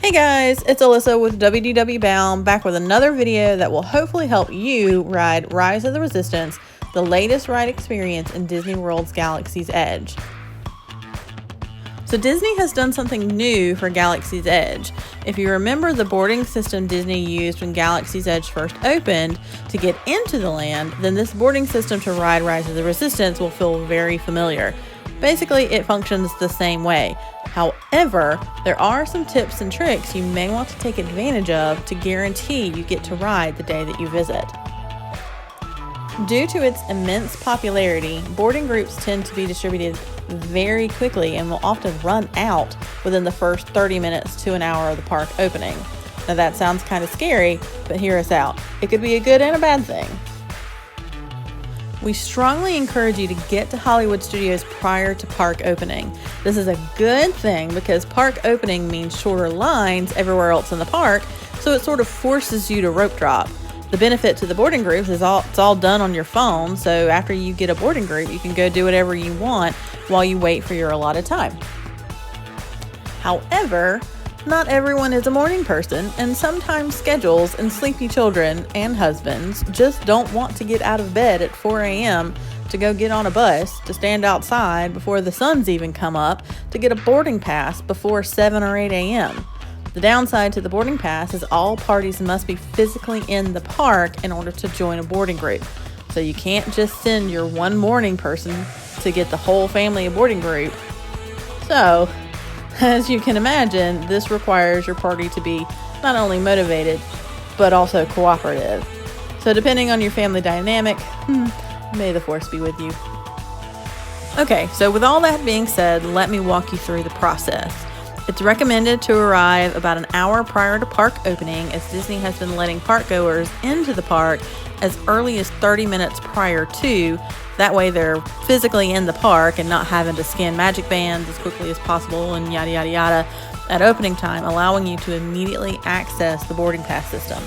Hey guys, it's Alyssa with WDW Bound, back with another video that will hopefully help you ride Rise of the Resistance, the latest ride experience in Disney World's Galaxy's Edge. So Disney has done something new for Galaxy's Edge. If you remember the boarding system Disney used when Galaxy's Edge first opened to get into the land, then this boarding system to ride Rise of the Resistance will feel very familiar. Basically, it functions the same way. However, there are some tips and tricks you may want to take advantage of to guarantee you get to ride the day that you visit. Due to its immense popularity, boarding groups tend to be distributed very quickly and will often run out within the first 30 minutes to an hour of the park opening. Now that sounds kind of scary, but hear us out. It could be a good and a bad thing. We strongly encourage you to get to Hollywood Studios prior to park opening. This is a good thing because park opening means shorter lines everywhere else in the park, so it sort of forces you to rope drop. The benefit to the boarding groups is it's all done on your phone, so after you get a boarding group, you can go do whatever you want while you wait for your allotted time. However, not everyone is a morning person, and sometimes schedules and sleepy children and husbands just don't want to get out of bed at 4 a.m. to go get on a bus to stand outside before the sun's even come up to get a boarding pass before 7 or 8 a.m. The downside to the boarding pass is all parties must be physically in the park in order to join a boarding group. So you can't just send your one morning person to get the whole family a boarding group. So, as you can imagine, this requires your party to be not only motivated, but also cooperative. So depending on your family dynamic, may the force be with you. Okay, so with all that being said, let me walk you through the process. It's recommended to arrive about an hour prior to park opening, as Disney has been letting park goers into the park as early as 30 minutes prior to. That way they're physically in the park and not having to scan magic bands as quickly as possible and yada yada yada at opening time, allowing you to immediately access the boarding pass system.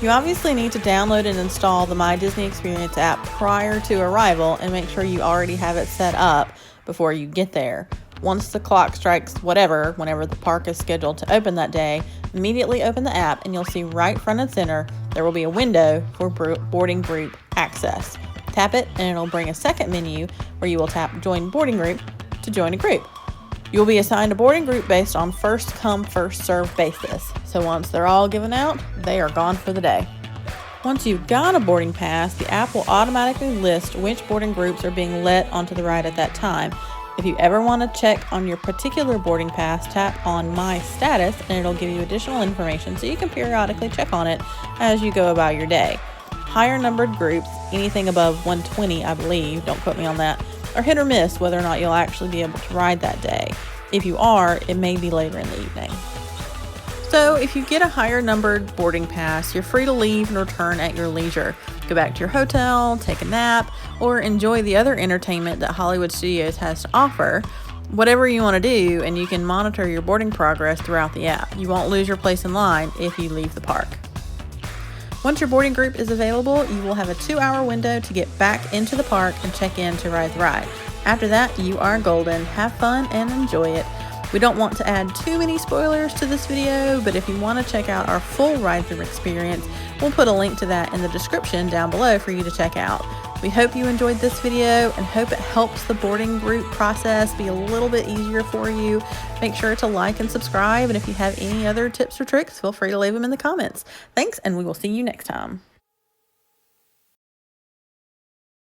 You obviously need to download and install the My Disney Experience app prior to arrival and make sure you already have it set up before you get there. Once the clock strikes whenever the park is scheduled to open that day, immediately open the app and you'll see right front and center there will be a window for boarding group access. Tap it and it'll bring a second menu where you will tap Join Boarding Group to join a group. You will be assigned a boarding group based on first come, first served basis. So once they're all given out, they are gone for the day. Once you've got a boarding pass, the app will automatically list which boarding groups are being let onto the ride at that time. If you ever want to check on your particular boarding pass, tap on My Status and it'll give you additional information so you can periodically check on it as you go about your day. Higher numbered groups, anything above 120 I believe, don't quote me on that, are hit or miss whether or not you'll actually be able to ride that day. If you are, it may be later in the evening. So if you get a higher numbered boarding pass, you're free to leave and return at your leisure. Go back to your hotel, take a nap, or enjoy the other entertainment that Hollywood Studios has to offer. Whatever you want to do, and you can monitor your boarding progress throughout the app. You won't lose your place in line if you leave the park. Once your boarding group is available, you will have a 2-hour window to get back into the park and check in to ride the ride. After that, you are golden. Have fun and enjoy it. We don't want to add too many spoilers to this video, but if you want to check out our full ride-through experience, we'll put a link to that in the description down below for you to check out. We hope you enjoyed this video and hope it helps the boarding group process be a little bit easier for you. Make sure to like and subscribe, and if you have any other tips or tricks, feel free to leave them in the comments. Thanks, and we will see you next time.